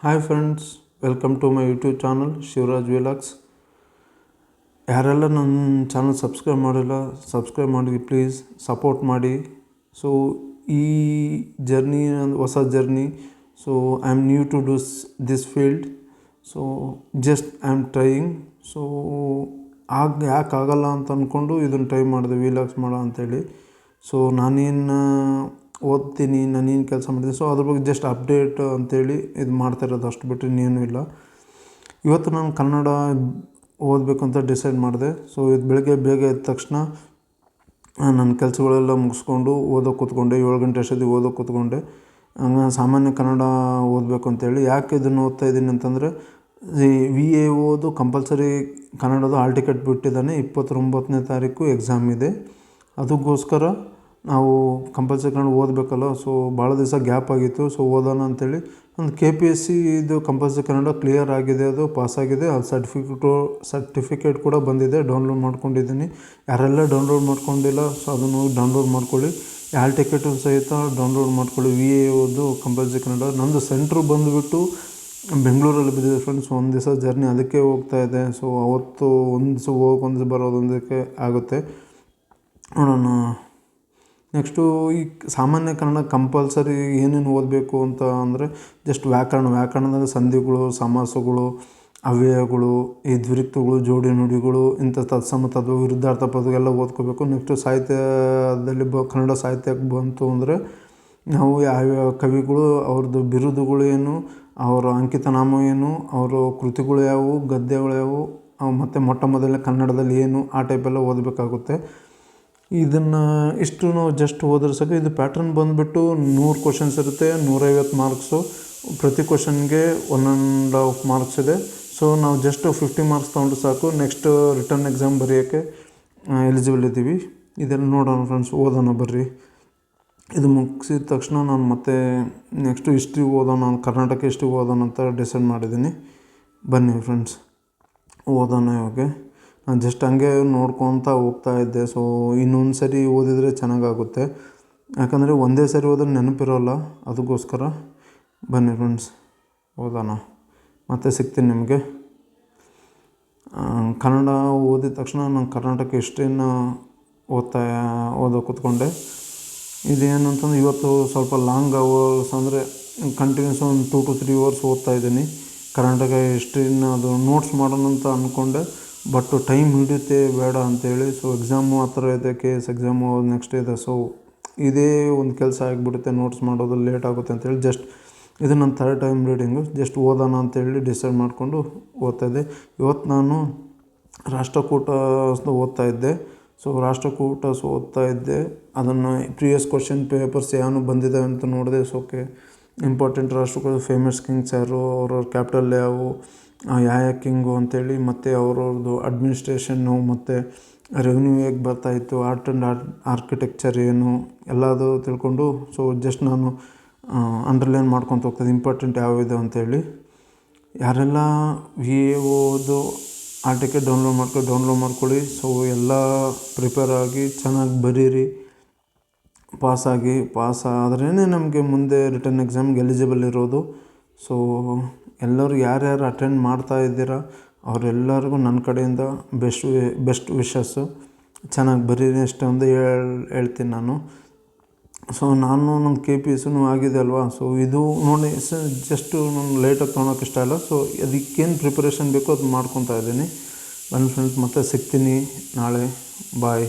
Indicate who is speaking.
Speaker 1: Hi friends, welcome to my YouTube channel Shivraj vlogs. ಯಾರೆಲ್ಲ ನನ್ನ channel subscribe ಮಾಡಿಲ್ಲ, subscribe ಮಾಡಿ ಪ್ಲೀಸ್ ಸಪೋರ್ಟ್ ಮಾಡಿ. ಸೊ ಈ ಜರ್ನಿ ಹೊಸ journey. So I am new to do this field. So just I am trying. So ಯಾಕೆ ಆಗಲ್ಲ ಅಂತ ಅಂದ್ಕೊಂಡು ಇದನ್ನು ಟ್ರೈ ಮಾಡಿದೆ ವಿಲಾಗ್ಸ್ ಮಾಡೋ ಅಂಥೇಳಿ. ಸೊ ನಾನೇನು ಓದ್ತೀನಿ, ನಾನೇನು ಕೆಲಸ ಮಾಡ್ತೀನಿ, ಸೊ ಅದ್ರ ಬಗ್ಗೆ ಜಸ್ಟ್ ಅಪ್ಡೇಟ್ ಅಂಥೇಳಿ ಇದು ಮಾಡ್ತಾಯಿರೋದು, ಅಷ್ಟು ಬಿಟ್ಟರೆ ಇನ್ನೇನೂ ಇಲ್ಲ. ಇವತ್ತು ನಾನು ಕನ್ನಡ ಓದಬೇಕು ಅಂತ ಡಿಸೈಡ್ ಮಾಡಿದೆ. ಸೊ ಇದು ಬೆಳಗ್ಗೆ ಬೇಗ ಎದ್ದ ತಕ್ಷಣ ನನ್ನ ಕೆಲಸಗಳೆಲ್ಲ ಮುಗಿಸ್ಕೊಂಡು ಓದೋಕೆ ಕೂತ್ಕೊಂಡೆ. 7 ಗಂಟೆ ಅಷ್ಟೊತ್ತಿಗೆ ಓದೋಕೆ ಕೂತ್ಕೊಂಡೆ. ಸಾಮಾನ್ಯ ಕನ್ನಡ ಓದಬೇಕು ಅಂತೇಳಿ. ಯಾಕೆ ಇದನ್ನು ಓದ್ತಾ ಇದ್ದೀನಿ ಅಂತಂದರೆ, VAOದು ಕಂಪಲ್ಸರಿ ಕನ್ನಡದು ಹಾಲ್ ಟಿಕೆಟ್ ಬಿಟ್ಟಿದ್ದಾನೆ. 29ನೇ ತಾರೀಕು ಎಕ್ಸಾಮ್ ಇದೆ. ಅದಕ್ಕೋಸ್ಕರ ನಾವು ಕಂಪಲ್ಸರಿ ಕನ್ನಡ ಓದಬೇಕಲ್ಲ. ಸೊ ಭಾಳ ದಿವಸ ಗ್ಯಾಪ್ ಆಗಿತ್ತು. ಸೊ ಓದೋಣ ಅಂಥೇಳಿ ಒಂದು KPSC ಇದು ಕಂಪಲ್ಸರಿ ಕನ್ನಡ ಕ್ಲಿಯರ್ ಆಗಿದೆ, ಅದು ಪಾಸಾಗಿದೆ. ಅದು ಸರ್ಟಿಫಿಕೇಟ್ ಕೂಡ ಬಂದಿದೆ, ಡೌನ್ಲೋಡ್ ಮಾಡ್ಕೊಂಡಿದ್ದೀನಿ. ಯಾರೆಲ್ಲ ಡೌನ್ಲೋಡ್ ಮಾಡ್ಕೊಂಡಿಲ್ಲ, ಸೊ ಅದನ್ನು ಡೌನ್ಲೋಡ್ ಮಾಡ್ಕೊಳ್ಳಿ. ಹಾಲ್ ಟಿಕೆಟು ಸಹಿತ ಡೌನ್ಲೋಡ್ ಮಾಡ್ಕೊಳ್ಳಿ. VAOದು ಕಂಪಲ್ಸರಿ ಕನ್ನಡ. ನಂದು ಸೆಂಟ್ರು ಬಂದುಬಿಟ್ಟು ಬೆಂಗಳೂರಲ್ಲಿ ಬಿದ್ದಿದೆ ಫ್ರೆಂಡ್ಸ್. ಒಂದು ದಿವಸ ಜರ್ನಿ ಅದಕ್ಕೆ ಹೋಗ್ತಾ ಇದೆ. ಸೊ ಅವತ್ತು ಒಂದು ದಿವಸ ಹೋಗಿ ಒಂದು ದಿವಸ ಬರೋದೊಂದಕ್ಕೆ ಆಗುತ್ತೆ. ನೋಡೋಣ. ನೆಕ್ಸ್ಟು ಈ ಸಾಮಾನ್ಯ ಕನ್ನಡ ಕಂಪಲ್ಸರಿ ಏನೇನು ಓದಬೇಕು ಅಂತ ಅಂದರೆ, ಜಸ್ಟ್ ವ್ಯಾಕರಣದಲ್ಲಿ ಸಂಧಿಗಳು, ಸಮಾಸಗಳು, ಅವ್ಯಯಗಳು, ಈ ದ್ವಿರುಕ್ತಿಗಳು, ಜೋಡಿ ನುಡಿಗಳು, ಇಂಥ ತತ್ಸಮ ತತ್ವ ವಿರುದ್ಧಾರ್ಥ ಪದವೆಲ್ಲ ಓದ್ಕೋಬೇಕು. ನೆಕ್ಸ್ಟು ಸಾಹಿತ್ಯದಲ್ಲಿ ಕನ್ನಡ ಸಾಹಿತ್ಯಕ್ಕೆ ಬಂತು ಅಂದರೆ ನಾವು ಯಾವ್ಯಾವ ಕವಿಗಳು, ಅವ್ರದ್ದು ಬಿರುದುಗಳು ಏನು, ಅವರ ಅಂಕಿತ ನಾಮ ಏನು, ಅವರ ಕೃತಿಗಳು ಯಾವುವು, ಗದ್ಯಗಳು ಯಾವುವು, ಮತ್ತು ಮೊಟ್ಟ ಮೊದಲನೇ ಕನ್ನಡದಲ್ಲಿ ಏನು, ಆ ಟೈಪೆಲ್ಲ ಓದಬೇಕಾಗುತ್ತೆ. ಇದನ್ನು ಇಷ್ಟು ನಾವು ಜಸ್ಟ್ ಓದಿದ್ರೆ ಸಾಕು. ಇದು ಪ್ಯಾಟ್ರನ್ ಬಂದುಬಿಟ್ಟು 100 ಕ್ವಶನ್ಸ್ ಇರುತ್ತೆ, 150 ಮಾರ್ಕ್ಸು. ಪ್ರತಿ ಕ್ವಶನ್ಗೆ 1.5 ಮಾರ್ಕ್ಸ್ ಇದೆ. ಸೊ ನಾವು ಜಸ್ಟ್ 50 ಮಾರ್ಕ್ಸ್ ತೊಗೊಂಡ್ರೆ ಸಾಕು. ನೆಕ್ಸ್ಟ್ ರಿಟರ್ನ್ ಎಕ್ಸಾಮ್ ಬರೆಯೋಕ್ಕೆ ಎಲಿಜಿಬಲ್ ಇದ್ದೀವಿ. ಇದೆಲ್ಲ ನೋಡೋಣ ಫ್ರೆಂಡ್ಸ್, ಓದೋಣ ಬರ್ರಿ. ಇದು ಮುಗಿಸಿದ ತಕ್ಷಣ ನಾನು ಮತ್ತೆ ನೆಕ್ಸ್ಟು ಹಿಸ್ಟ್ರಿ ಓದೋಣ, ಕರ್ನಾಟಕ ಹಿಸ್ಟ್ರಿ ಓದೋಣ ಅಂತ ಡಿಸೈಡ್ ಮಾಡಿದ್ದೀನಿ. ಬನ್ನಿ ಫ್ರೆಂಡ್ಸ್, ಓದೋಣ ಇವಾಗ. ನಾನು ಜಸ್ಟ್ ಹಂಗೆ ನೋಡ್ಕೊತ ಹೋಗ್ತಾ ಇದ್ದೆ. ಸೊ ಇನ್ನೊಂದು ಸರಿ ಓದಿದರೆ ಚೆನ್ನಾಗಾಗುತ್ತೆ, ಯಾಕಂದರೆ ಒಂದೇ ಸರಿ ಓದಿದ್ರೆ ನೆನಪಿರೋಲ್ಲ. ಅದಕ್ಕೋಸ್ಕರ ಬನ್ನಿ ಫ್ರೆಂಡ್ಸ್, ಓದೋಣ. ಮತ್ತೆ ಸಿಗ್ತೀನಿ ನಿಮಗೆ. ಕನ್ನಡ ಓದಿದ ತಕ್ಷಣ ನಾನು ಕರ್ನಾಟಕ ಹಿಸ್ಟ್ರಿನ ಓದೋಕೆ ಕೂತ್ಕೊಂಡೆ. ಇದೇನು ಅಂತಂದ್ರೆ, ಇವತ್ತು ಸ್ವಲ್ಪ ಲಾಂಗ್ ಅವರ್ಸ್ ಅಂದರೆ ಕಂಟಿನ್ಯೂಸ್ ಒಂದು 2 to 3 hours ಓದ್ತಾ ಇದ್ದೀನಿ ಕರ್ನಾಟಕ ಹಿಸ್ಟ್ರಿನ. ಅದು ನೋಟ್ಸ್ ಮಾಡೋಣ ಅಂತ ಅಂದ್ಕೊಂಡೆ, ಬಟ್ ಟೈಮ್ ಹಿಡಿಯುತ್ತೆ ಬೇಡ ಅಂಥೇಳಿ. ಸೊ ಎಕ್ಸಾಮು ಆ ಥರ ಇದೆ, KS ಎಕ್ಸಾಮು ನೆಕ್ಸ್ಟ್ ಇದೆ. ಸೊ ಇದೇ ಒಂದು ಕೆಲಸ ಆಗಿಬಿಡುತ್ತೆ, ನೋಟ್ಸ್ ಮಾಡೋದು ಲೇಟ್ ಆಗುತ್ತೆ ಅಂತೇಳಿ ಜಸ್ಟ್ ಇದು ನನ್ನ 3rd ಟೈಮ್ ರೀಡಿಂಗು. ಜಸ್ಟ್ ಓದೋಣ ಅಂತೇಳಿ ಡಿಸೈಡ್ ಮಾಡಿಕೊಂಡು ಓದ್ತಾಯಿದ್ದೆ. ಇವತ್ತು ನಾನು ರಾಷ್ಟ್ರಕೂಟ ಓದ್ತಾ ಇದ್ದೆ. ಸೊ ರಾಷ್ಟ್ರಕೂಟ ಓದ್ತಾ ಇದ್ದೆ. ಅದನ್ನು ಪ್ರೀವಿಯಸ್ ಕ್ವಶನ್ ಪೇಪರ್ಸ್ ಏನು ಬಂದಿದೆ ಅಂತ ನೋಡಿದೆ. So important Rashtrakuta famous Kings ಯಾರು, ಅವ್ರವ್ರ ಕ್ಯಾಪಿಟಲ್ ಯಾವುವು, ಯಾವ ಕಿಂಗು ಅಂಥೇಳಿ, ಮತ್ತು ಅವ್ರವ್ರದ್ದು ಅಡ್ಮಿನಿಸ್ಟ್ರೇಷನ್ನು, ಮತ್ತು ರೆವಿನ್ಯೂ ಹೇಗೆ ಬರ್ತಾಯಿತ್ತು, ಆರ್ಟ್ ಆ್ಯಂಡ್ ಆರ್ಕಿಟೆಕ್ಚರ್ ಏನು, ಎಲ್ಲದು ತಿಳ್ಕೊಂಡು ಸೊ ಜಸ್ಟ್ ನಾನು ಅಂಡರ್ಲೈನ್ ಮಾಡ್ಕೊತ ಹೋಗ್ತದೆ ಇಂಪಾರ್ಟೆಂಟ್ ಯಾವಿದೆ ಅಂಥೇಳಿ. ಯಾರೆಲ್ಲ VAOದು ಹಾಲ್ ಟಿಕೆಟ್ ಡೌನ್ಲೋಡ್ ಮಾಡ್ಕೊಳ್ಳಿ. ಸೊ ಎಲ್ಲ ಪ್ರಿಪೇರ್ ಆಗಿ ಚೆನ್ನಾಗಿ ಬರೀರಿ. ಪಾಸ್ ಆದ್ರೇ ನಮಗೆ ಮುಂದೆ ರಿಟರ್ನ್ ಎಕ್ಸಾಮ್ಗೆ ಎಲಿಜಿಬಲ್ ಇರೋದು. ಸೊ ಎಲ್ಲರೂ ಯಾರ್ಯಾರು ಅಟೆಂಡ್ ಮಾಡ್ತಾ ಇದ್ದೀರಾ ಅವರೆಲ್ಲರಿಗೂ ನನ್ನ ಕಡೆಯಿಂದ ಬೆಸ್ಟ್ ವಿಶಸ್ಸು. ಚೆನ್ನಾಗಿ ಬರೀರಿ ಅಷ್ಟೇ ಒಂದು ಹೇಳ್ತೀನಿ ನಾನು. ಸೊ ನನ್ನ KPSCನೂ ಆಗಿದೆ ಅಲ್ವಾ. ಸೊ ಇದು ನೋಡಿ ಜಸ್ಟು ನಾನು ಲೇಟಾಗಿ ತೊಗೊಳಕ್ಕೆ ಇಷ್ಟ ಇಲ್ಲ. ಸೊ ಅದಕ್ಕೇನು ಪ್ರಿಪರೇಷನ್ ಬೇಕೋ ಅದು ಮಾಡ್ಕೊತಾ ಇದ್ದೀನಿ. ಬನ್ನಿ ಫ್ರೆಂಡ್ಸ್, ಮತ್ತೆ ಸಿಗ್ತೀನಿ ನಾಳೆ. ಬಾಯ್.